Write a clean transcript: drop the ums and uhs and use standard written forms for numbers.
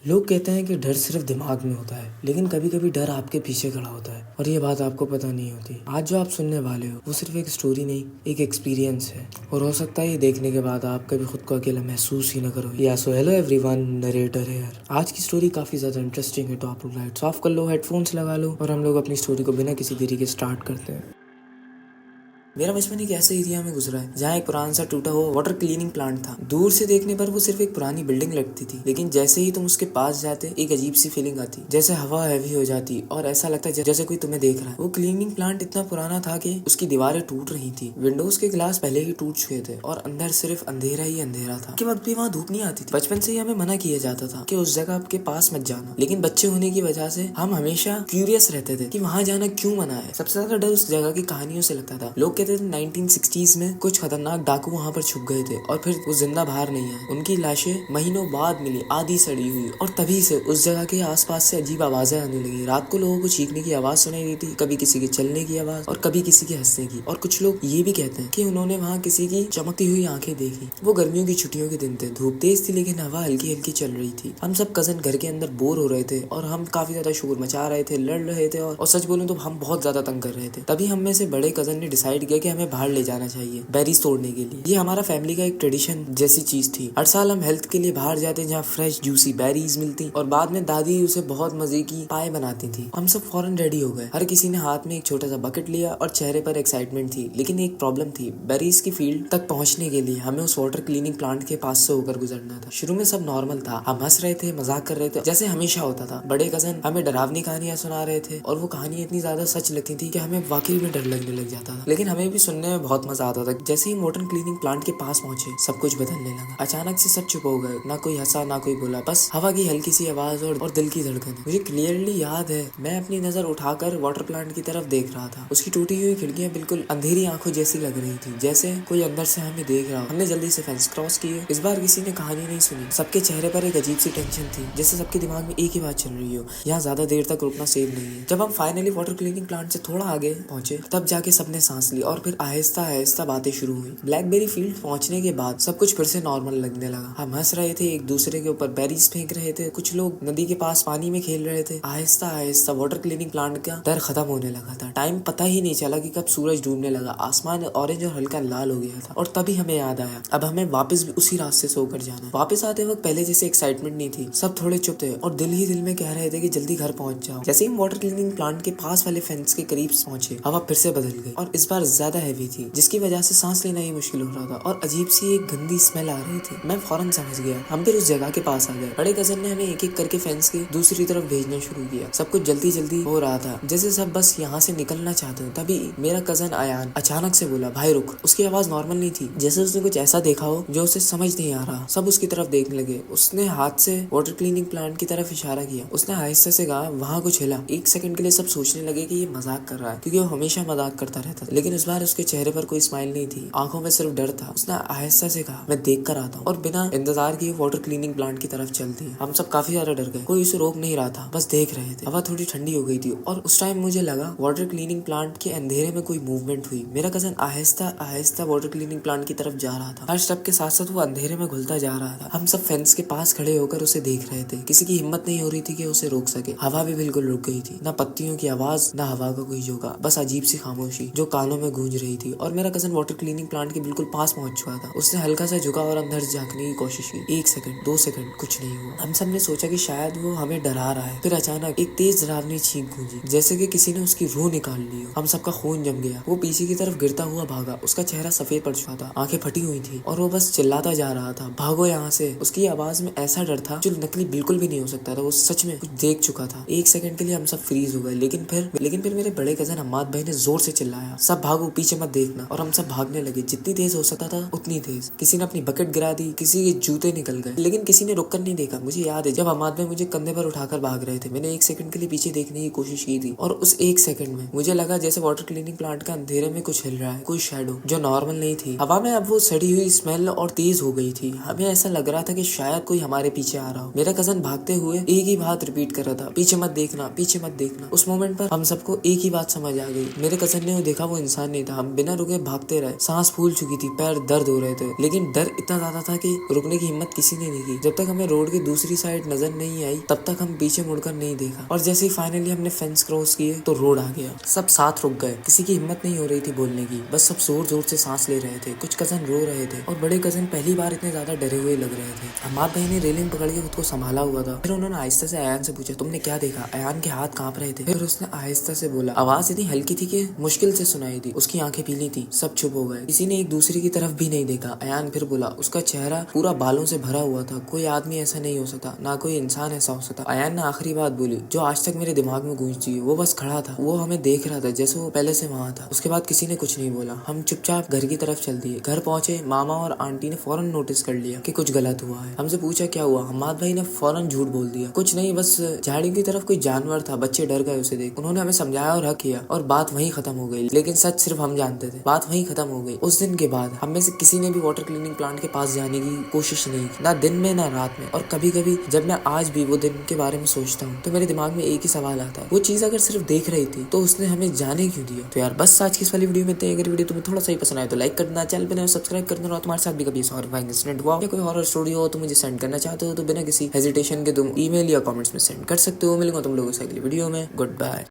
लोग कहते हैं कि डर सिर्फ दिमाग में होता है, लेकिन कभी कभी डर आपके पीछे खड़ा होता है और ये बात आपको पता नहीं होती। आज जो आप सुनने वाले हो वो सिर्फ एक स्टोरी नहीं, एक एक्सपीरियंस है। और हो सकता है ये देखने के बाद आप कभी खुद को अकेला महसूस ही न करो। या so hello everyone, narrator here. आज की स्टोरी काफी ज्यादा इंटरेस्टिंग है, तो आप लोग लाइट्स ऑफ कर लो, हेडफोन्स लगा लो और हम लोग अपनी स्टोरी को बिना किसी देरी के स्टार्ट करते हैं। मेरा बचपन एक ऐसे एरिया में गुजरा है जहाँ एक पुराना सा टूटा हुआ वाटर क्लीनिंग प्लांट था। दूर से देखने पर वो सिर्फ एक पुरानी बिल्डिंग लगती थी, लेकिन जैसे ही तुम उसके पास जाते एक अजीब सी फीलिंग आती, जैसे हवा हैवी हो जाती और ऐसा लगता है जैसे कोई तुम्हें देख रहा है। वो क्लीनिंग प्लांट इतना पुराना था कि उसकी दीवारें टूट रही थी, विंडोज के ग्लास पहले ही टूट चुके थे और अंदर सिर्फ अंधेरा ही अंधेरा था। के वक्त भी वहाँ धूप नहीं आती थी। बचपन से ही हमें मना किया जाता था कि उस जगह के पास मत जाना, लेकिन बच्चे होने की वजह से हम हमेशा क्यूरियस रहते थे कि वहाँ जाना क्यों मना है। सबसे ज्यादा डर उस जगह की कहानियों से लगता था। लोग कहते थे 1960s में कुछ खतरनाक डाकू वहाँ पर छुप गए थे और फिर वो जिंदा बाहर नहीं आए। उनकी लाशें महीनों बाद मिली, आधी सड़ी हुई, और तभी से उस जगह के आसपास से अजीब आवाजें आने लगी। रात को लोगों को चीखने की आवाज सुनाई देती, कभी किसी के चलने की आवाज और कभी किसी के हंसने की। और कुछ लोग ये भी कहते हैं कि उन्होंने वहाँ किसी की चमकती हुई आंखें देखी। वो गर्मियों की छुट्टियों के दिन थे, धूप तेज थी लेकिन हवा हल्की हल्की चल रही थी। हम सब कजन घर के अंदर बोर हो रहे थे और हम काफी ज्यादा शोर मचा रहे थे, लड़ रहे थे और सच बोलूं तो हम बहुत ज्यादा तंग कर रहे थे। तभी हम में से बड़े कजन ने डिसाइड किया कि हमें बाहर ले जाना चाहिए बेरीज तोड़ने के लिए। ये हमारा फैमिली का एक ट्रेडिशन जैसी चीज थी। हर साल हम हेल्थ के लिए बाहर जाते जहाँ फ्रेश जूसी बेरीज मिलती और बाद में दादी उसे बहुत मजे की पाए बनाती थी। हम सब फौरन रेडी हो गए। हर किसी ने हाथ में एक छोटा सा बकेट लिया और चेहरे पर एक्साइटमेंट थी, लेकिन एक प्रॉब्लम थी। बेरीज की फील्ड तक पहुंचने के लिए हमें उस वाटर क्लीनिंग प्लांट के पास से होकर गुजरना था। शुरू में सब नॉर्मल था, हम हंस रहे थे, मजाक कर रहे थे जैसे हमेशा होता था। बड़े कजन हमें डरावनी कहानियां सुना रहे थे और वो कहानी इतनी ज्यादा सच लगती थी कि हमें वाकई में डर लगने लग जाता था, लेकिन हमें भी सुनने में बहुत मजा आता था। जैसे ही वाटर क्लीनिंग प्लांट के पास पहुंचे सब कुछ बदलने लगा। अचानक से सब चुप हो गए, ना कोई हंसा ना कोई बोला, बस हवा की हल्की सी आवाज और दिल की धड़कन। मुझे क्लियरली याद है मैं अपनी नजर उठाकर वाटर प्लांट की तरफ देख रहा था। उसकी टूटी हुई खिड़कियां बिल्कुल अंधेरी आंखों जैसी लग रही थी, जैसे कोई अंदर से हमें देख रहा हो। हमने जल्दी से फेंस क्रॉस किए। इस बार किसी ने कहानी नहीं सुनी। सबके चेहरे पर एक अजीब सी टेंशन थी, जैसे सबके दिमाग में एक ही बात चल रही हो, यहाँ ज्यादा देर तक रुकना सेफ नहीं है। जब हम फाइनली वाटर क्लीनिंग प्लांट से थोड़ा आगे पहुंचे तब जाके सबने सांस ली और फिर आहिस्ता आहिस्ता बातें शुरू हुई। ब्लैकबेरी फील्ड पहुंचने के बाद सब कुछ फिर से नॉर्मल लगने लगा। हम हंस रहे थे, एक दूसरे के ऊपर बेरीज फेंक रहे थे, कुछ लोग नदी के पास पानी में खेल रहे थे। Aahista Aahista water cleaning plant का डर खत्म होने लगा था। टाइम पता ही नहीं चला कि कब सूरज डूबने लगा, आसमान ऑरेंज और हल्का लाल हो गया था। और तभी हमें याद आया अब हमें वापस भी उसी रास्ते से होकर जाना है। वापस आते वक्त पहले जैसे एक्साइटमेंट नहीं थी, सब थोड़े चुप थे और दिल ही दिल में कह रहे थे कि जल्दी घर पहुंच जाओ। जैसे ही वाटर क्लीनिंग प्लांट के पास वाले फेंस के करीब पहुंचे हवा फिर से बदल गई और इस बार ज्यादा हैवी थी, जिसकी वजह से सांस लेना ही मुश्किल हो रहा था और अजीब सी एक गंदी स्मेल आ रही थी। मैं फौरन समझ गया। हम फिर उस जगह के पास आ गए। बड़े कजन ने हमें एक एक करके फेंस के दूसरी तरफ भेजना शुरू किया। सब कुछ जल्दी जल्दी हो रहा था, जैसे सब बस यहाँ से निकलना चाहते हो। तभी मेरा कजन अयान अचानक से बोला, भाई रुक। उसकी आवाज नॉर्मल नहीं थी, जैसे उसने कुछ ऐसा देखा हो जो उसे समझ नहीं आ रहा। सब उसकी तरफ देखने लगे। उसने हाथ से वाटर क्लीनिंग प्लांट की तरफ इशारा किया। उसने आहिस्ते से कहा, वहाँ कुछ हिला। एक सेकंड के लिए सब सोचने लगे कि ये मजाक कर रहा है, क्योंकि वो हमेशा मजाक करता रहता था, लेकिन इस बार उसके चेहरे पर कोई स्माइल नहीं थी, आंखों में सिर्फ डर था। उसने आहिस्ता से कहा, मैं देख कर आता हूँ, और बिना इंतजार किए वाटर क्लीनिंग प्लांट की तरफ चल दी। हम सब काफी ज्यादा डर गए। कोई उसे रोक नहीं रहा था, बस देख रहे थे। हवा थोड़ी ठंडी हो गई थी और उस टाइम मुझे लगा वाटर क्लीनिंग प्लांट के अंधेरे में कोई मूवमेंट हुई। मेरा cousin Aahista Aahista water cleaning plant की तरफ जा रहा था। हर स्टेप के साथ साथ वो अंधेरे में घुलता जा रहा था। हम सब फेंस के पास खड़े होकर उसे देख रहे थे। किसी की हिम्मत नहीं हो रही थी कि उसे रोक सके। हवा भी बिल्कुल रुक गई थी, ना पत्तियों की आवाज ना हवा का कोई झोंका, बस अजीब सी खामोशी जो कानों में गूंज रही थी। और मेरा कजन वाटर क्लीनिंग प्लांट के बिल्कुल पास पहुंच चुका था। उसने हल्का सा झुका और अंदर झांकने की कोशिश की। 1 सेकंड 2 सेकंड कुछ नहीं हुआ। हम सब ने सोचा कि शायद वो हमें डरा रहा है। फिर अचानक एक तेज डरावनी चीख गूंजी, जैसे कि किसी ने उसकी रूह निकाल ली हो। हम सबका खून जम गया। वो पीछे की तरफ गिरता हुआ भागा। उसका चेहरा सफेद पड़ चुका था, आंखें फटी हुई थी और वो बस चिल्लाता जा रहा था, भागो यहाँ से। उसकी आवाज में ऐसा डर था जो नकली बिल्कुल भी नहीं हो सकता था। वो सच में कुछ देख चुका था। 1 सेकंड के लिए हम सब फ्रीज हो गए, लेकिन फिर मेरे बड़े कजन अम्माद भाई ने जोर से चिल्लाया, सब भागो, पीछे मत देखना। और हम सब भागने लगे, जितनी तेज हो सकता था उतनी तेज। किसी ने अपनी बकेट गिरा दी, किसी के जूते निकल गए, लेकिन किसी ने रुक कर नहीं देखा। मुझे याद है जब अम्माद भाई मुझे कंधे पर उठाकर भाग रहे थे, मैंने 1 सेकंड के लिए पीछे देखने की कोशिश की थी और उस 1 सेकंड में मुझे लगा जैसे वाटर क्लीनिंग प्लांट का अंधेरे में कुछ हिल रहा है, कोई शैडो जो नॉर्मल नहीं थी। हवा में अब वो सड़ी हुई स्मेल और तेज हो गई थी। हमें ऐसा लग रहा था कि शायद कोई हमारे पीछे आ रहा हो। मेरा कजन भागते हुए एक ही बात रिपीट कर रहा था, पीछे मत देखना, पीछे मत देखना। उस मोमेंट पर हम सबको एक ही बात समझ आ गई। मेरे कजन ने देखा वो इंसान नहीं था, हम बिना रुके भागते रहे। सांस फूल चुकी थी, पैर दर्द हो रहे थे, लेकिन डर इतना ज्यादा था कि रुकने की हिम्मत किसी ने नहीं की। जब तक हमें रोड की दूसरी साइड नजर नहीं आई तब तक हम पीछे मुड़कर नहीं देखा। और जैसे ही फाइनली हमने फेंस क्रॉस किए तो रोड आ गया। सब साथ रुक गए, किसी की हिम्मत नहीं हो रही थी बोलने की, बस सब जोर जोर से सांस ले रहे थे। कुछ कजन रो रहे थे और बड़े कजन पहली बार इतने ज्यादा डरे हुए लग रहे थे। हमाद भाई ने रेलिंग पकड़ के खुद को संभाला हुआ था। फिर उन्होंने आहिस्ता से अयान से पूछा, तुमने क्या देखा? अयान के हाथ कांप रहे थे। फिर उसने आहिस्ता से बोला, आवाज इतनी हल्की थी कि मुश्किल से सुनाई दी। उसकी आंखें पीली थी, सब चुप हो गए, किसी ने एक दूसरे की तरफ भी नहीं देखा। अयान फिर बोला, उसका चेहरा पूरा बालों से भरा हुआ था, कोई आदमी ऐसा नहीं हो सकता, ना कोई इंसान ऐसा हो सकता। अयान ने आखिरी बात बोली जो आज तक मेरे दिमाग में गूंजती है। वो बस खड़ा था, वो हमें देख रहा था जैसे वो पहले से वहाँ था। उसके बाद किसी ने कुछ नहीं बोला। हम चुपचाप घर की तरफ चल दिए। घर पहुंचे, मामा और आंटी ने फौरन नोटिस कर लिया कि कुछ गलत हुआ है। हमसे पूछा क्या हुआ? हम्माद भाई ने फौरन झूठ बोल दिया, कुछ नहीं, बस झाड़ी की तरफ कोई जानवर था, बच्चे डर गए उसे देख। उन्होंने हमें समझाया और हक किया और बात वहीं खत्म हो गई। लेकिन सच सिर्फ हम जानते थे, बात वहीं खत्म हो गई। उस दिन के बाद हम में से किसी ने भी वाटर क्लीनिंग प्लांट के पास जाने की कोशिश नहीं की, ना दिन में ना रात में। और कभी कभी जब मैं आज भी वो दिन के बारे में सोचता हूँ तो मेरे दिमाग में एक ही सवाल आता है, वो चीज अगर सिर्फ देख रही थी तो उसने हमें जाने क्यों दिया? तो यार बस आज की इस वाली वीडियो में इतना ही। अगर वीडियो तुम्हें थोड़ा सा ही पसंद आए तो लाइक कर देना, चैनल पे नए सब्सक्राइब कर देना। और तुम्हारे साथ भी कभी हॉरर इंसिडेंट हुआ या कोई हॉरर स्टोरी हो तो मुझे सेंड करना चाहते हो तो बिना किसी हेजिटेशन के तुम ईमेल या कमेंट्स में सेंड कर सकते हो। मिलूंगा तुम लोगों से अगली वीडियो में। Good bye.